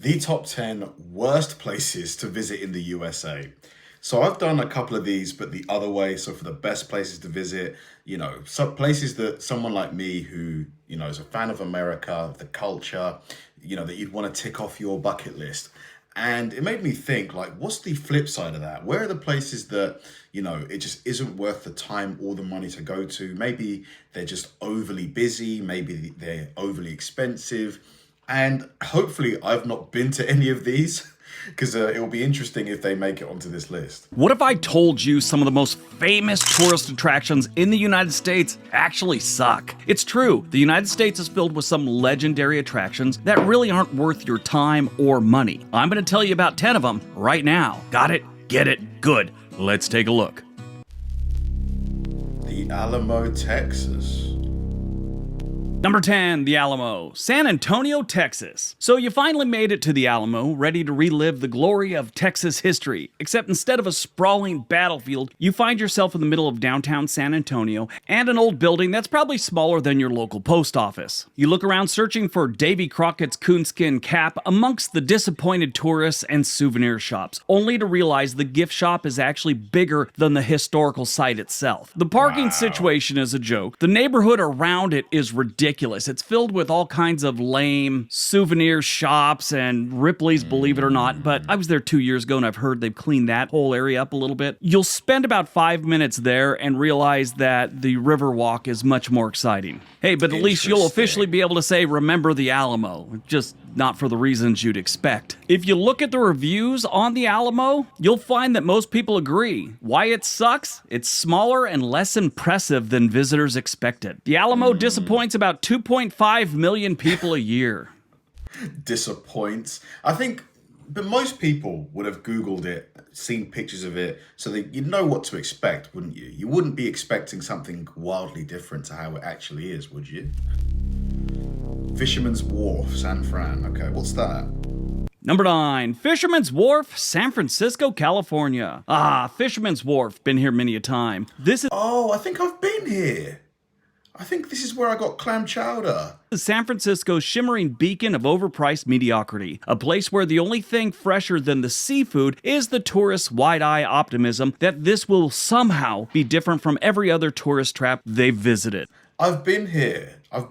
The top 10 worst places to visit in the USA. So I've done a couple of these, but the other way. So for the best places to visit, some places that someone like me who, is a fan of America, the culture, that you'd want to tick off your bucket list. And it made me think, like, what's the flip side of that? Where are the places that, it just isn't worth the time or the money to go to? Maybe they're just overly busy. Maybe they're overly expensive. And hopefully I've not been to any of these because it'll be interesting if they make it onto this list. What if I told you some of the most famous tourist attractions in the United States actually suck? It's true, the United States is filled with some legendary attractions that really aren't worth your time or money. I'm going to tell you about 10 of them right now. Got it? Get it? Good. Let's take a look. The Alamo, Texas. Number 10, the Alamo, San Antonio, Texas. So you finally made it to the Alamo, ready to relive the glory of Texas history. Except instead of a sprawling battlefield, you find yourself in the middle of downtown San Antonio and an old building that's probably smaller than your local post office. You look around searching for Davy Crockett's coonskin cap amongst the disappointed tourists and souvenir shops, only to realize the gift shop is actually bigger than the historical site itself. The parking situation is a joke. The neighborhood around it is ridiculous. It's filled with all kinds of lame souvenir shops and Ripley's, believe it or not, but I was there 2 years ago and I've heard they've cleaned that whole area up a little bit. You'll spend about 5 minutes there and realize that the Riverwalk is much more exciting. Hey, but at least you'll officially be able to say, remember the Alamo, just not for the reasons you'd expect. If you look at the reviews on the Alamo, you'll find that most people agree. Why it sucks? It's smaller and less impressive than visitors expected. The Alamo disappoints about 2.5 million people a year. Disappoints. But most people would have Googled it, seen pictures of it, so that you'd know what to expect, wouldn't you? You wouldn't be expecting something wildly different to how it actually is, would you? Fisherman's Wharf, San Fran. Okay, what's that? Number 9, Fisherman's Wharf, San Francisco, California. Fisherman's Wharf, been here many a time. Oh, I think I've been here. I think this is where I got clam chowder. San Francisco's shimmering beacon of overpriced mediocrity. A place where the only thing fresher than the seafood is the tourists' wide-eye optimism that this will somehow be different from every other tourist trap they've visited. I've been here. I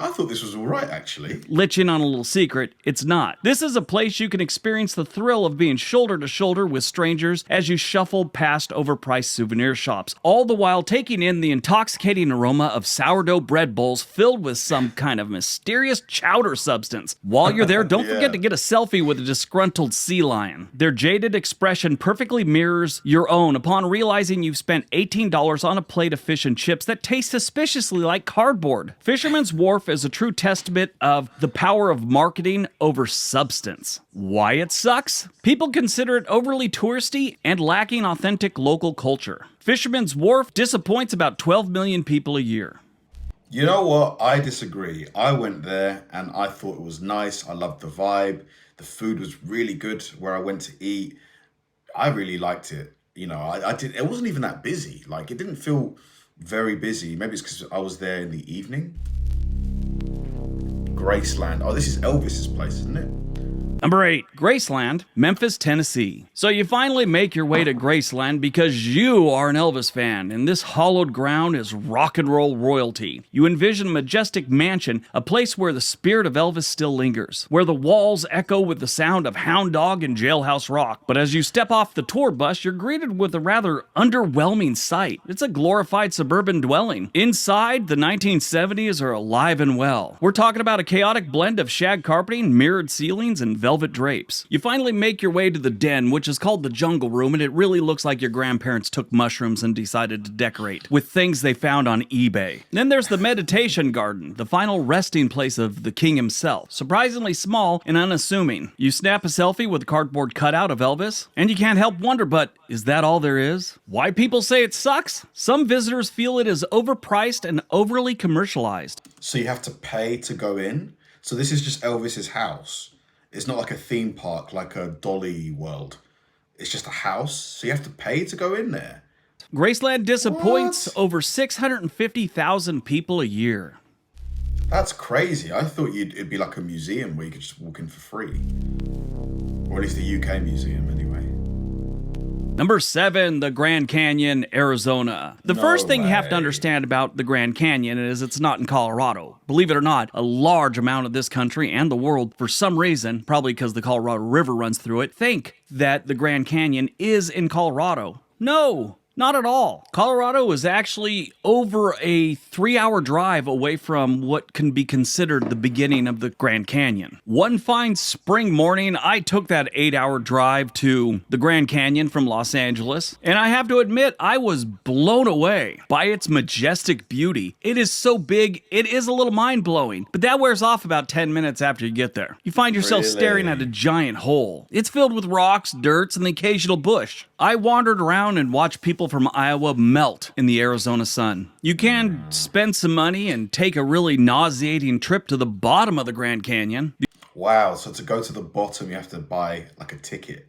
thought this was all right, actually. Let you in on a little secret, it's not. This is a place you can experience the thrill of being shoulder to shoulder with strangers as you shuffle past overpriced souvenir shops, all the while taking in the intoxicating aroma of sourdough bread bowls filled with some kind of mysterious chowder substance. While you're there, don't forget to get a selfie with a disgruntled sea lion. Their jaded expression perfectly mirrors your own upon realizing you've spent $18 on a plate of fish and chips that taste suspiciously like cardboard. Fisherman's Wharf is a true testament of the power of marketing over substance. Why it sucks? People consider it overly touristy and lacking authentic local culture. Fisherman's Wharf disappoints about 12 million people a year. You know what? I disagree. I went there and I thought it was nice. I loved the vibe. The food was really good where I went to eat. I really liked it. It wasn't even that busy. Like, it didn't feel very busy. Maybe it's because I was there in the evening. Graceland. Oh, this is Elvis's place, isn't it? Number 8, Graceland, Memphis, Tennessee. So you finally make your way to Graceland because you are an Elvis fan, and this hallowed ground is rock and roll royalty. You envision a majestic mansion, a place where the spirit of Elvis still lingers, where the walls echo with the sound of Hound Dog and Jailhouse Rock. But as you step off the tour bus, you're greeted with a rather underwhelming sight. It's a glorified suburban dwelling. Inside, the 1970s are alive and well. We're talking about a chaotic blend of shag carpeting, mirrored ceilings, and velvet drapes. You finally make your way to the den, which is called the Jungle Room, and it really looks like your grandparents took mushrooms and decided to decorate with things they found on eBay. Then there's the Meditation Garden, the final resting place of the king himself. Surprisingly small and unassuming. You snap a selfie with a cardboard cutout of Elvis, and you can't help wonder, but is that all there is? Why people say it sucks? Some visitors feel it is overpriced and overly commercialized. So you have to pay to go in? So this is just Elvis's house? It's not like a theme park, like a Dolly World. It's just a house, so you have to pay to go in there. Graceland disappoints over 650,000 people a year. That's crazy. I thought it'd be like a museum where you could just walk in for free. Or at least the UK museum, anyway. Number 7, the Grand Canyon, Arizona. The No first thing you have to way. understand about the Grand Canyon is it's not in Colorado. Believe it or not, a large amount of this country and the world, for some reason, probably because the Colorado River runs through it, think that the Grand Canyon is in Colorado. No, not at all. Colorado is actually over a 3-hour drive away from what can be considered the beginning of the Grand Canyon. One fine spring morning, I took that 8-hour drive to the Grand Canyon from Los Angeles, and I have to admit, I was blown away by its majestic beauty. It is so big, it is a little mind-blowing, but that wears off about 10 minutes after you get there. You find yourself staring at a giant hole. It's filled with rocks, dirt, and the occasional bush. I wandered around and watched people from Iowa melt in the Arizona sun. You can spend some money and take a really nauseating trip to the bottom of the Grand Canyon. Wow, so to go to the bottom, you have to buy like a ticket.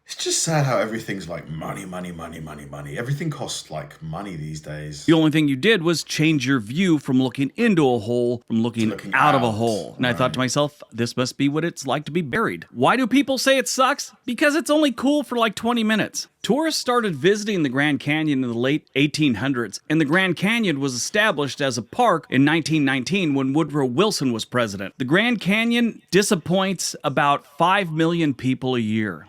It's just sad how everything's like money, money, money, money, money. Everything costs like money these days. The only thing you did was change your view from looking into a hole from looking out of a hole. And I thought to myself, this must be what it's like to be buried. Why do people say it sucks? Because it's only cool for like 20 minutes. Tourists started visiting the Grand Canyon in the late 1800s, and the Grand Canyon was established as a park in 1919 when Woodrow Wilson was president. The Grand Canyon disappoints about 5 million people a year.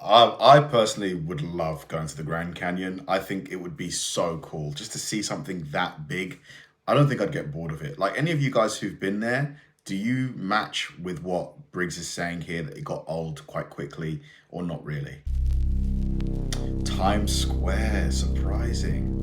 I personally would love going to the Grand Canyon. I think it would be so cool just to see something that big. I don't think I'd get bored of it. Like any of you guys who've been there, do you match with what Briggs is saying here, that it got old quite quickly, or not really? Times Square, surprising.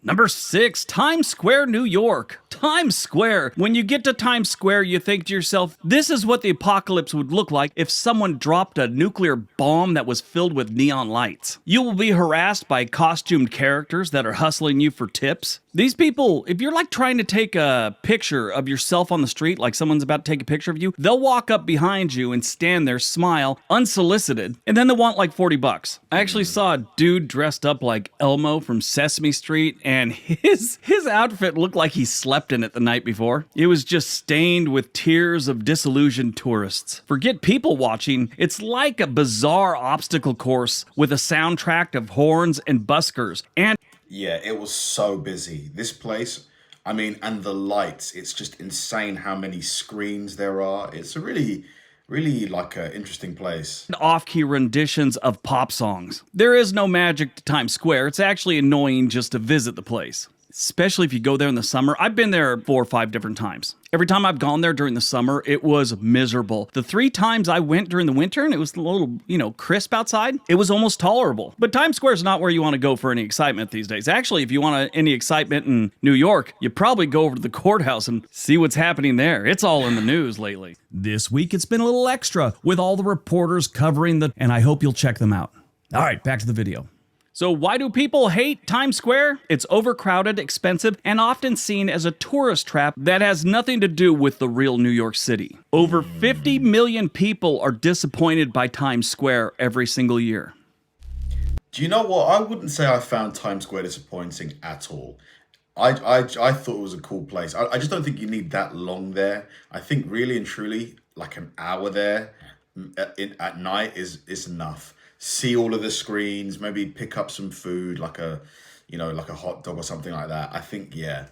Number 6, Times Square, New York. Times Square. When you get to Times Square, you think to yourself, this is what the apocalypse would look like if someone dropped a nuclear bomb that was filled with neon lights. You will be harassed by costumed characters that are hustling you for tips. These people, if you're like trying to take a picture of yourself on the street, like someone's about to take a picture of you, they'll walk up behind you and stand there, smile, unsolicited, and then they'll want like $40. I actually saw a dude dressed up like Elmo from Sesame Street, and his outfit looked like he slept in it the night before. It was just stained with tears of disillusioned tourists. Forget people watching, it's like a bizarre obstacle course with a soundtrack of horns and buskers. And Yeah, it was so busy. This place, I mean, and the lights, it's just insane how many screens there are. It's a really, really like an interesting place. off-key renditions of pop songs. There is no magic to Times Square. It's actually annoying just to visit the place, especially if you go there in the summer. I've been there 4 or 5 different times. Every time I've gone there during the summer, it was miserable. The 3 times I went during the winter and it was a little, crisp outside, it was almost tolerable. But Times Square is not where you want to go for any excitement these days. Actually, if you want any excitement in New York, you probably go over to the courthouse and see what's happening there. It's all in the news lately. This week, it's been a little extra with all the reporters covering and I hope you'll check them out. All right, back to the video. So why do people hate Times Square? It's overcrowded, expensive, and often seen as a tourist trap that has nothing to do with the real New York City. Over 50 million people are disappointed by Times Square every single year. Do you know what? I wouldn't say I found Times Square disappointing at all. I thought it was a cool place. I just don't think you need that long there. I think really and truly, like an hour there at night is enough. See all of the screens, maybe pick up some food, like a hot dog or something like that. I think, yeah.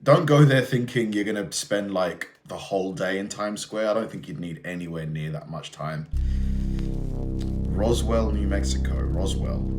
Don't go there thinking you're going to spend like the whole day in Times Square. I don't think you'd need anywhere near that much time. Roswell, New Mexico. Roswell.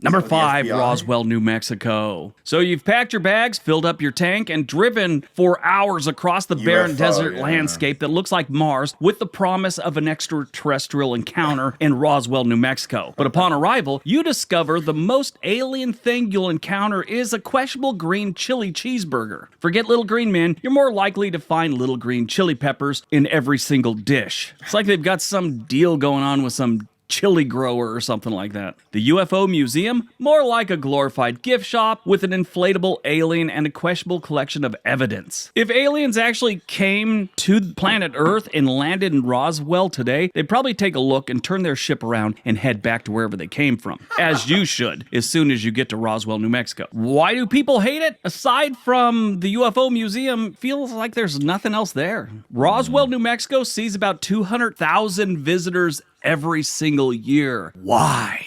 Number Is that the 5, FBI? Roswell, New Mexico. So you've packed your bags, filled up your tank, and driven for hours across the barren UFO, desert yeah. landscape that looks like Mars with the promise of an extraterrestrial encounter in Roswell, New Mexico. But upon arrival, you discover the most alien thing you'll encounter is a questionable green chili cheeseburger. Forget little green men, you're more likely to find little green chili peppers in every single dish. It's like they've got some deal going on with some chili grower or something like that. The UFO Museum, more like a glorified gift shop with an inflatable alien and a questionable collection of evidence. If aliens actually came to planet Earth and landed in Roswell today, they'd probably take a look and turn their ship around and head back to wherever they came from. As you should, as soon as you get to Roswell, New Mexico. Why do people hate it? Aside from the UFO Museum, feels like there's nothing else there. Roswell, New Mexico sees about 200,000 visitors every single year. Why?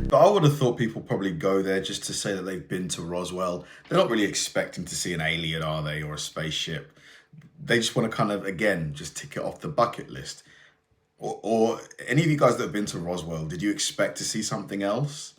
But I would have thought people probably go there just to say that they've been to Roswell. They're not really expecting to see an alien, are they, or a spaceship? They just want to kind of, again, just tick it off the bucket list. Or any of you guys that have been to Roswell, did you expect to see something else?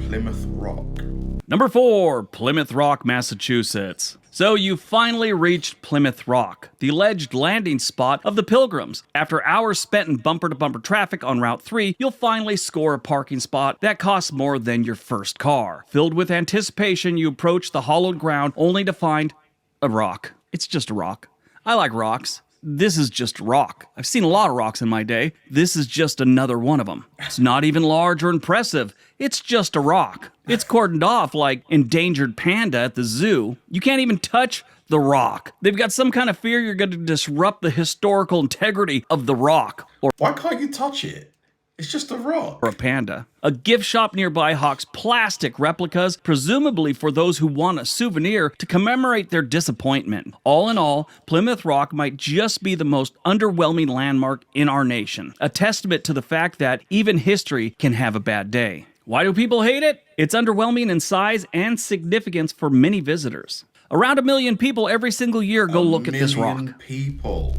Plymouth Rock. Number 4, Plymouth Rock, Massachusetts. So you finally reached Plymouth Rock, the alleged landing spot of the Pilgrims. After hours spent in bumper-to-bumper traffic on Route 3, you'll finally score a parking spot that costs more than your first car. Filled with anticipation, you approach the hollowed ground only to find a rock. It's just a rock. I like rocks. This is just rock. I've seen a lot of rocks in my day. This is just another one of them. It's not even large or impressive. It's just a rock. It's cordoned off like endangered panda at the zoo. You can't even touch the rock. They've got some kind of fear you're going to disrupt the historical integrity of the rock. Or why can't you touch it? It's just a rock. Or a panda. A gift shop nearby hawks plastic replicas, presumably for those who want a souvenir to commemorate their disappointment. All in all, Plymouth Rock might just be the most underwhelming landmark in our nation. A testament to the fact that even history can have a bad day. Why do people hate it? It's underwhelming in size and significance for many visitors. Around 1 million people every single year go look at this rock. 1 million people.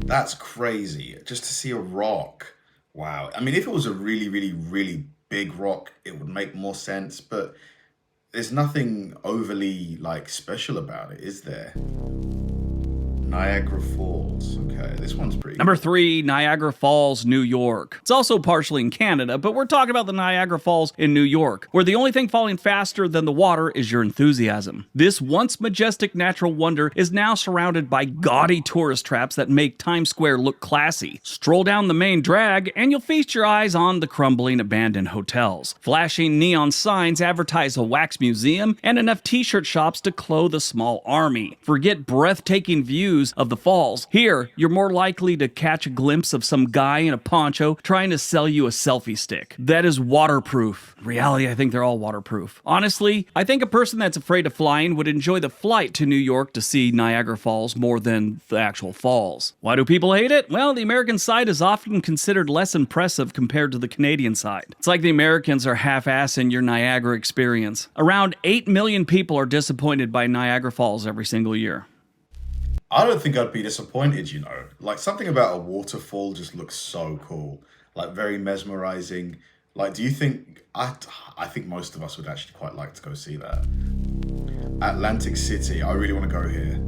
That's crazy. Just to see a rock. Wow. I mean, if it was a really, really, really big rock, it would make more sense, but there's nothing overly, special about it, is there? Niagara Falls. Okay, this one's pretty Number 3, Niagara Falls, New York. It's also partially in Canada, but we're talking about the Niagara Falls in New York, where the only thing falling faster than the water is your enthusiasm. This once majestic natural wonder is now surrounded by gaudy tourist traps that make Times Square look classy. Stroll down the main drag, and you'll feast your eyes on the crumbling abandoned hotels. Flashing neon signs advertise a wax museum and enough t-shirt shops to clothe a small army. Forget breathtaking views of the falls. Here, you're more likely to catch a glimpse of some guy in a poncho trying to sell you a selfie stick. That is waterproof. In reality, I think they're all waterproof. Honestly, I think a person that's afraid of flying would enjoy the flight to New York to see Niagara Falls more than the actual falls. Why do people hate it? Well, the American side is often considered less impressive compared to the Canadian side. It's like the Americans are half-assing your Niagara experience. Around 8 million people are disappointed by Niagara Falls every single year. I don't think I'd be disappointed, something about a waterfall just looks so cool, very mesmerizing. Do you think, I think most of us would actually quite like to go see that. Atlantic City, I really want to go here.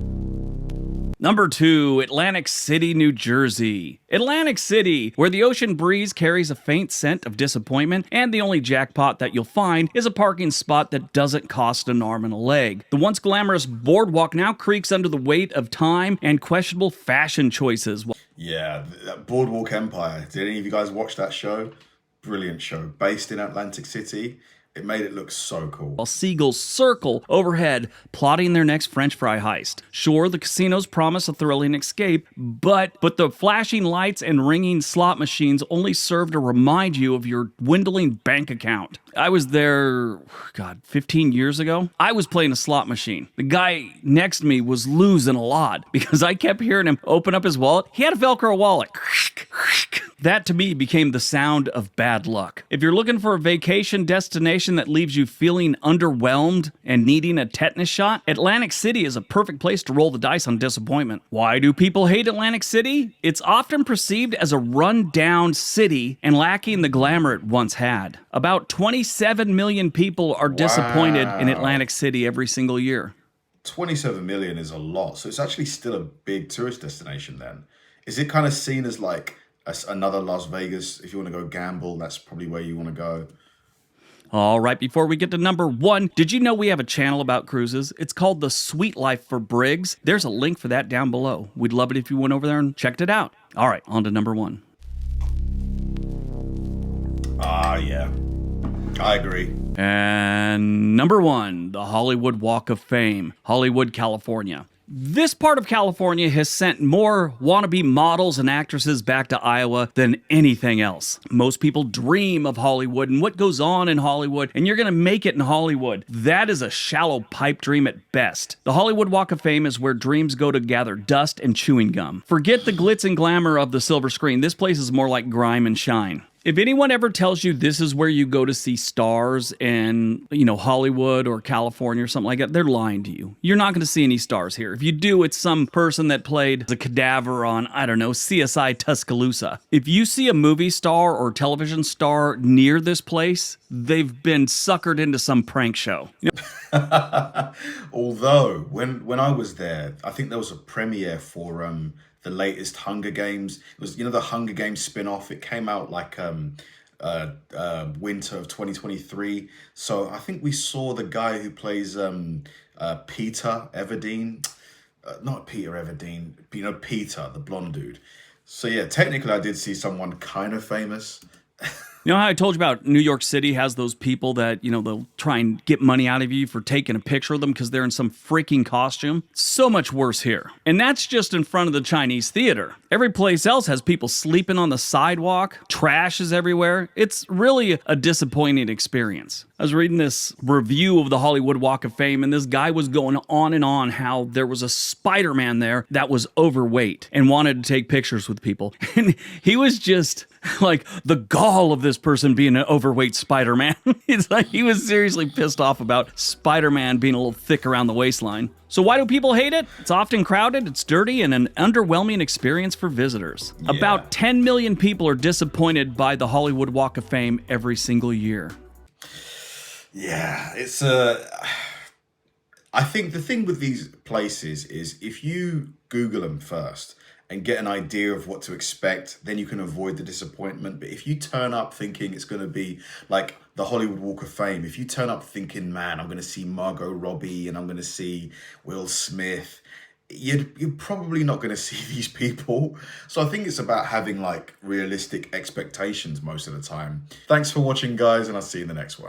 Number 2, Atlantic City, New Jersey. Atlantic City, where the ocean breeze carries a faint scent of disappointment, and the only jackpot that you'll find is a parking spot that doesn't cost an arm and a leg. The once glamorous boardwalk now creaks under the weight of time and questionable fashion choices. Yeah, that Boardwalk Empire. Did any of you guys watch that show? Brilliant show. Based in Atlantic City. It made it look so cool. While seagulls circle overhead, plotting their next French fry heist. Sure, the casinos promise a thrilling escape, but the flashing lights and ringing slot machines only serve to remind you of your dwindling bank account. I was there, 15 years ago. I was playing a slot machine. The guy next to me was losing a lot because I kept hearing him open up his wallet. He had a Velcro wallet. That to me became the sound of bad luck. If you're looking for a vacation destination that leaves you feeling underwhelmed and needing a tetanus shot, Atlantic City is a perfect place to roll the dice on disappointment. Why do people hate Atlantic City? It's often perceived as a run-down city and lacking the glamour it once had. About 27 million people are disappointed in Atlantic City every single year. 27 million is a lot, so it's actually still a big tourist destination then. Is it kind of seen as another Las Vegas? If you want to go gamble, that's probably where you want to go. All right, before we get to number 1, did you know we have a channel about cruises? It's called The Sweet Life for Briggs. There's a link for that down below. We'd love it if you went over there and checked it out. All right, on to number 1. Yeah. I agree. And number 1, the Hollywood Walk of Fame, Hollywood, California. This part of California has sent more wannabe models and actresses back to Iowa than anything else. Most people dream of Hollywood and what goes on in Hollywood, and you're gonna make it in Hollywood. That is a shallow pipe dream at best. The Hollywood Walk of Fame is where dreams go to gather dust and chewing gum. Forget the glitz and glamour of the silver screen. This place is more like grime and shine. If anyone ever tells you this is where you go to see stars in, Hollywood or California or something like that, they're lying to you. You're not going to see any stars here. If you do, it's some person that played a cadaver on, CSI Tuscaloosa. If you see a movie star or television star near this place, they've been suckered into some prank show. Although, when I was there, I think there was a premiere for the latest Hunger Games. It was, the Hunger Games spin-off. It came out like winter of 2023. So I think we saw the guy who plays Peter Everdeen. Not Peter Everdeen, Peter, the blonde dude. So yeah, technically I did see someone kind of famous. You know how I told you about New York City has those people that, they'll try and get money out of you for taking a picture of them because they're in some freaking costume? So much worse here. And that's just in front of the Chinese theater. Every place else has people sleeping on the sidewalk. Trash is everywhere. It's really a disappointing experience. I was reading this review of the Hollywood Walk of Fame, and this guy was going on and on how there was a Spider-Man there that was overweight and wanted to take pictures with people. And he was just like the gall of this person being an overweight Spider-Man. It's like he was seriously pissed off about Spider-Man being a little thick around the waistline. So why do people hate it? It's often crowded, it's dirty, and an underwhelming experience for visitors. Yeah. About 10 million people are disappointed by the Hollywood Walk of Fame every single year. Yeah, it's I think the thing with these places is if you Google them first and get an idea of what to expect, then you can avoid the disappointment. But if you turn up thinking it's going to be like the Hollywood Walk of Fame, if you turn up thinking, man, I'm going to see Margot Robbie and I'm going to see Will Smith, you're probably not going to see these people. So I think it's about having like realistic expectations most of the time. Thanks for watching, guys, and I'll see you in the next one.